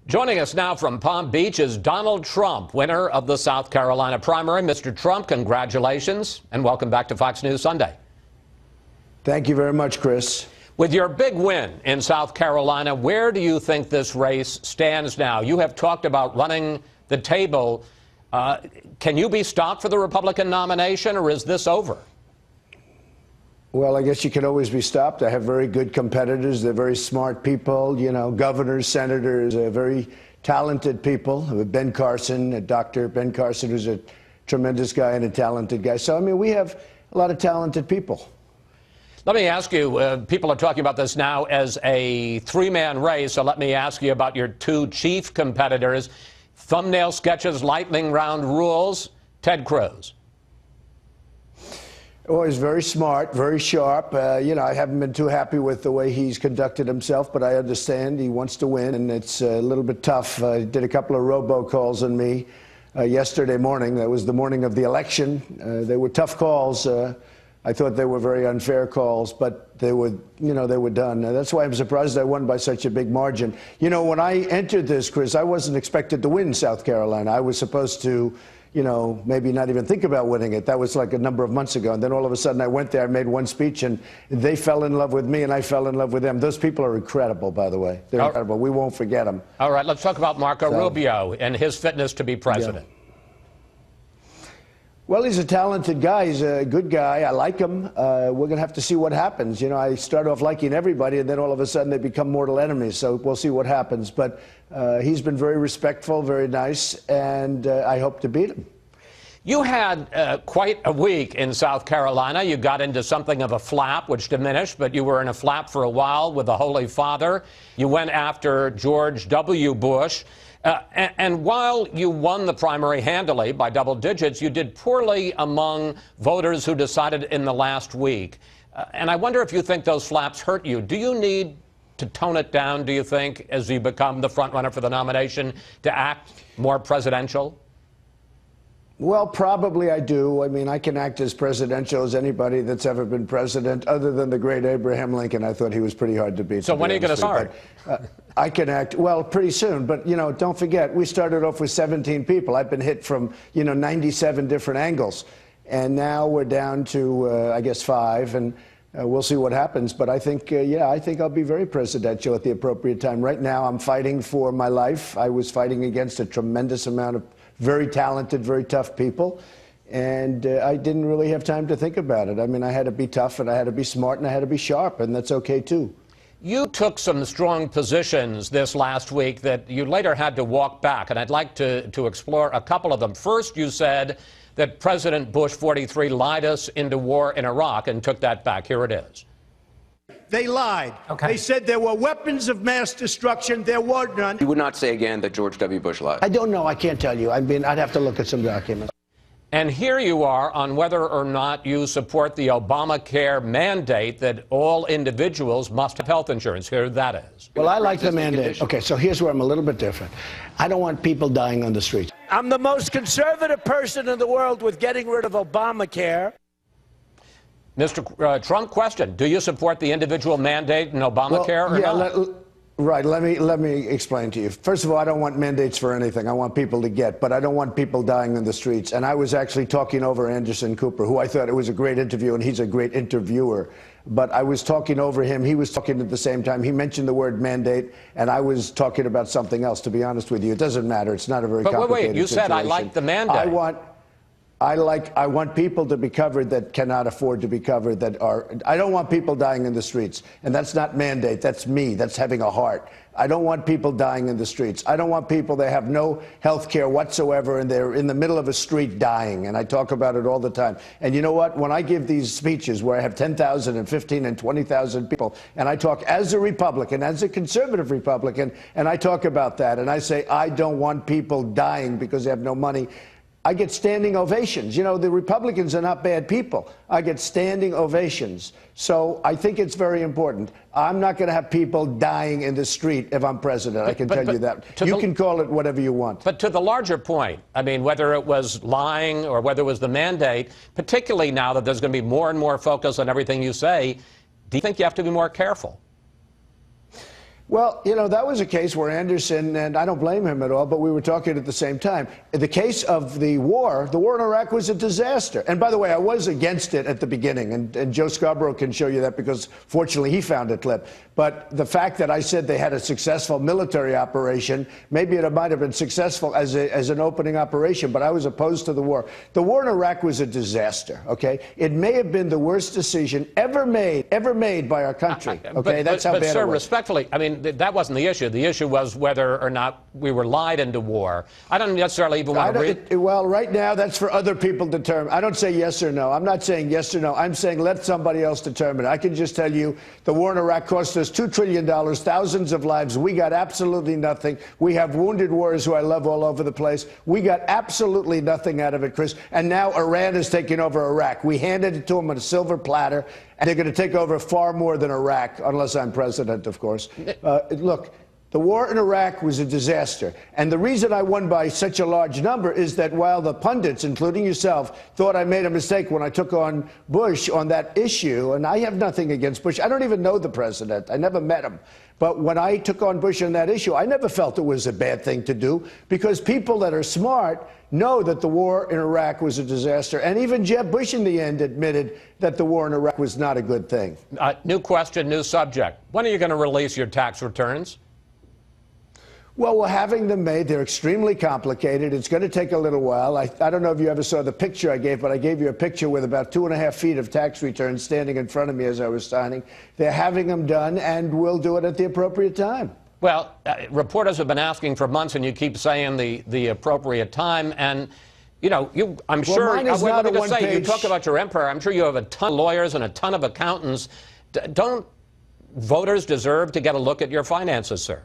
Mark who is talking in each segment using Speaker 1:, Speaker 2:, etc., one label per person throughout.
Speaker 1: Joining us now from Palm Beach is Donald Trump, winner of the South Carolina primary. Mr. Trump, congratulations, and welcome back to Fox News Sunday.
Speaker 2: Thank you very much, Chris.
Speaker 1: With your big win in South Carolina, where do you think this race stands now? You have talked about running the table. Can you be stopped for the Republican nomination, or is this over?
Speaker 2: Well, I guess you can always be stopped. I have very good competitors. They're very smart people, you know, governors, senators, very talented people. Ben Carson, Dr. Ben Carson, who's a tremendous guy and a talented guy. So, I mean, we have a lot of talented people.
Speaker 1: Let me ask you, people are talking about this now as a three-man race, so let me ask you about your two chief competitors. Thumbnail sketches, lightning round rules, Ted Cruz.
Speaker 2: Oh, he's very smart, very sharp. You know, I haven't been too happy with the way he's conducted himself, but I understand he wants to win, and it's a little bit tough. He did a couple of robocalls on me yesterday morning. That was the morning of the election. They were tough calls. I thought they were very unfair calls, but they were, you know, they were done. That's why I'm surprised I won by such a big margin. You know, when I entered this, Chris, I wasn't expected to win South Carolina. I was supposed to, you know, maybe not even think about winning it. That was like a number of months ago. And then all of a sudden I went there, I made one speech, and they fell in love with me, and I fell in love with them. Those people are incredible, by the way. They're incredible. We won't forget them.
Speaker 1: All right, let's talk about Marco Rubio and his fitness to be president.
Speaker 2: Yeah. Well, he's a talented guy. He's a good guy. I like him. We're going to have to see what happens. You know, I start off liking everybody, and then all of a sudden they become mortal enemies. So we'll see what happens. But he's been very respectful, very nice, and I hope to beat him.
Speaker 1: You had quite a week in South Carolina. You got into something of a flap, which diminished, but you were in a flap for a while with the Holy Father. You went after George W. Bush. And while you won the primary handily by double digits, you did poorly among voters who decided in the last week. And I wonder if you think those flaps hurt you. Do you need to tone it down, do you think, as you become the front runner for the nomination, to act more presidential?
Speaker 2: Well, probably I do. I mean, I can act as presidential as anybody that's ever been president, other than the great Abraham Lincoln. I thought he was pretty hard to beat.
Speaker 1: So when are you going to start?
Speaker 2: I can act, well, pretty soon. But, you know, don't forget, we started off with 17 people. I've been hit from, you know, 97 different angles. And now we're down to, I guess, 5. And we'll see what happens. But I think, yeah, I think I'll be very presidential at the appropriate time. Right now, I'm fighting for my life. I was fighting against a tremendous amount of very talented, very tough people. And I didn't really have time to think about it. I mean, I had to be tough, and I had to be smart, and I had to be sharp, and that's okay, too.
Speaker 1: You took some strong positions this last week that you later had to walk back, and I'd like to explore a couple of them. First, you said that President Bush 43 lied us into war in Iraq and took that back. Here it is.
Speaker 3: They lied.
Speaker 1: Okay.
Speaker 3: They said there were weapons of mass destruction. There were none.
Speaker 4: You would not say again that George W. Bush lied?
Speaker 2: I don't know. I can't tell you. I mean, I'd have to look at some documents.
Speaker 1: And here you are on whether or not you support the Obamacare mandate that all individuals must have health insurance. Here that is.
Speaker 2: Well, I like the mandate. Okay, so here's where I'm a little bit different. I don't want people dying on the streets.
Speaker 3: I'm the most conservative person in the world with getting rid of Obamacare.
Speaker 1: Mr. Trump, question. Do you support the individual mandate in Obamacare or not?
Speaker 2: Right. Let me explain to you. First of all, I don't want mandates for anything. I want people to get, but I don't want people dying in the streets. And I was actually talking over Anderson Cooper, who I thought it was a great interview, and he's a great interviewer. But I was talking over him. He was talking at the same time. He mentioned the word mandate, and I was talking about something else, to be honest with you. It doesn't matter. It's not a very complicated
Speaker 1: wait, you
Speaker 2: situation.
Speaker 1: said I like the mandate.
Speaker 2: I want people to be covered that cannot afford to be covered, I don't want people dying in the streets. And that's not mandate. That's me. That's having a heart. I don't want people dying in the streets. I don't want people that have no health care whatsoever, and they're in the middle of a street dying. And I talk about it all the time. And you know what? When I give these speeches where I have 10,000 and 15 and 20,000 people, and I talk as a Republican, as a conservative Republican, and I talk about that, and I say, I don't want people dying because they have no money, I get standing ovations. You know, the Republicans are not bad people. I get standing ovations. So I think it's very important. I'm not going to have people dying in the street if I'm president. I can tell you that. You can call it whatever you want.
Speaker 1: But to the larger point, I mean, whether it was lying or whether it was the mandate, particularly now that there's going to be more and more focus on everything you say, do you think you have to be more careful?
Speaker 2: Well, you know, that was a case where Anderson, and I don't blame him at all, but we were talking at the same time. In the case of the war in Iraq was a disaster. And by the way, I was against it at the beginning, and Joe Scarborough can show you that because fortunately he found a clip. But the fact that I said they had a successful military operation, maybe it might have been successful as an opening operation, but I was opposed to the war. The war in Iraq was a disaster, okay? It may have been the worst decision ever made by our country, okay? That's how bad it was.
Speaker 1: But, sir, respectfully, I mean, that wasn't the issue. The issue was whether or not we were lied into war. I don't necessarily even want to read.
Speaker 2: Well, right now, that's for other people to determine. I don't say yes or no. I'm not saying yes or no. I'm saying let somebody else determine. I can just tell you the war in Iraq cost us $2 trillion, thousands of lives. We got absolutely nothing. We have wounded warriors who I love all over the place. We got absolutely nothing out of it, Chris. And now Iran is taking over Iraq. We handed it to them on a silver platter, and they're going to take over far more than Iraq, unless I'm president, of course. Look, the war in Iraq was a disaster. And the reason I won by such a large number is that while the pundits, including yourself, thought I made a mistake when I took on Bush on that issue, and I have nothing against Bush. I don't even know the president. I never met him. But when I took on Bush on that issue, I never felt it was a bad thing to do because people that are smart know that the war in Iraq was a disaster. And even Jeb Bush in the end admitted that the war in Iraq was not a good thing.
Speaker 1: New question, new subject. When are you going to release your tax returns?
Speaker 2: Well, we're having them made. They're extremely complicated. It's going to take a little while. I don't know if you ever saw the picture I gave, but I gave you a picture with about 2.5 feet of tax returns standing in front of me as I was signing. They're having them done, and we'll do it at the appropriate time.
Speaker 1: Well, reporters have been asking for months, and you keep saying the appropriate time. And, you know, I'm sure,
Speaker 2: mine is not a one-page.
Speaker 1: You talk about your empire. I'm sure you have a ton of lawyers and a ton of accountants. Don't voters deserve to get a look at your finances, sir?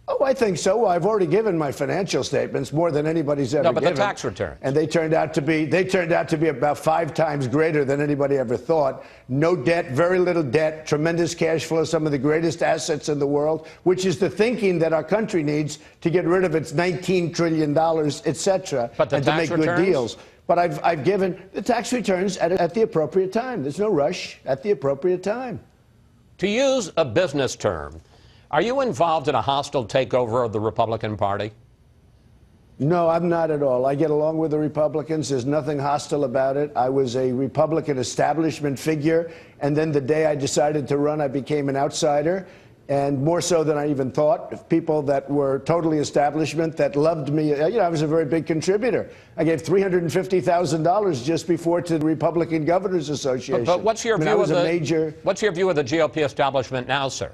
Speaker 2: Oh, I think so. Well, I've already given my financial statements more than anybody's ever given.
Speaker 1: No, but the tax returns.
Speaker 2: And they turned out to be about 5 times greater than anybody ever thought. No debt, very little debt, tremendous cash flow, some of the greatest assets in the world, which is the thinking that our country needs to get rid of its $19 trillion, et cetera, and to make good deals. But I've given the tax returns at the appropriate time. There's no rush, at the appropriate time.
Speaker 1: To use a business term, are you involved in a hostile takeover of the Republican Party?
Speaker 2: No, I'm not at all. I get along with the Republicans. There's nothing hostile about it. I was a Republican establishment figure, and then the day I decided to run, I became an outsider, and more so than I even thought. People that were totally establishment that loved me. You know, I was a very big contributor. I gave $350,000 just before to the Republican Governors Association.
Speaker 1: But what's your view of the GOP establishment now, sir?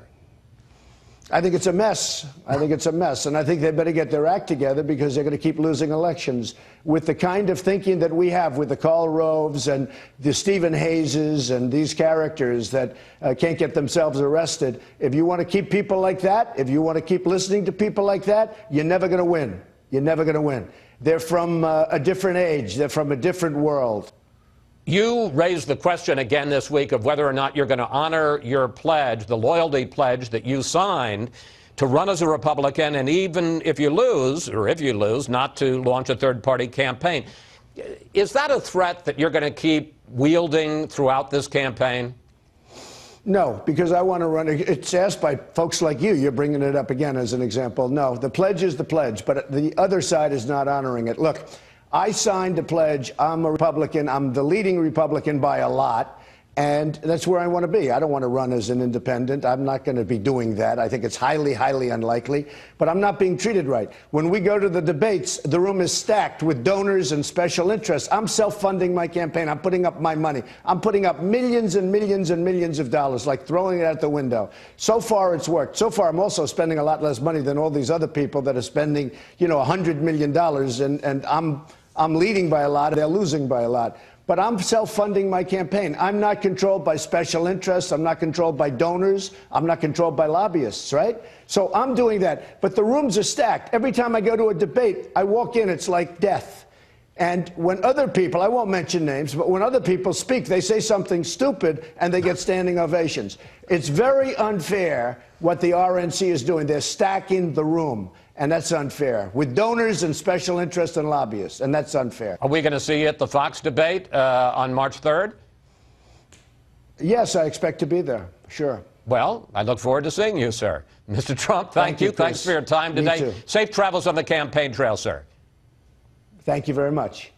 Speaker 2: I think it's a mess. I think it's a mess. And I think they better get their act together because they're going to keep losing elections. With the kind of thinking that we have with the Karl Roves and the Stephen Hayeses and these characters that can't get themselves arrested, if you want to keep people like that, if you want to keep listening to people like that, you're never going to win. You're never going to win. They're from a different age. They're from a different world.
Speaker 1: You raised the question again this week of whether or not you're going to honor your pledge, the loyalty pledge that you signed to run as a Republican, and even if you lose, not to launch a third-party campaign. Is that a threat that you're going to keep wielding throughout this campaign?
Speaker 2: No, because I want to run. It's asked by folks like you. You're bringing it up again as an example. No, the pledge is the pledge, but the other side is not honoring it. Look, I signed a pledge. I'm a Republican. I'm the leading Republican by a lot. And that's where I want to be. I don't want to run as an independent. I'm not going to be doing that. I think it's highly, highly unlikely. But I'm not being treated right. When we go to the debates, the room is stacked with donors and special interests. I'm self-funding my campaign. I'm putting up my money. I'm putting up millions and millions and millions of dollars, like throwing it out the window. So far, it's worked. So far, I'm also spending a lot less money than all these other people that are spending, you know, $100 million. And I'm leading by a lot. They're losing by a lot. But I'm self-funding my campaign. I'm not controlled by special interests. I'm not controlled by donors. I'm not controlled by lobbyists, right? So I'm doing that. But the rooms are stacked. Every time I go to a debate, I walk in, it's like death. And when other people, I won't mention names, but when other people speak, they say something stupid and they get standing ovations. It's very unfair what the RNC is doing. They're stacking the room. And that's unfair, with donors and special interests and lobbyists, and that's unfair.
Speaker 1: Are we going to see you at the Fox debate on March 3rd?
Speaker 2: Yes, I expect to be there, sure.
Speaker 1: Well, I look forward to seeing you, sir. Mr. Trump, thank you. Thanks
Speaker 2: Chris.
Speaker 1: for your time
Speaker 2: Me
Speaker 1: today.
Speaker 2: too.
Speaker 1: Safe travels on the campaign trail, sir.
Speaker 2: Thank you very much.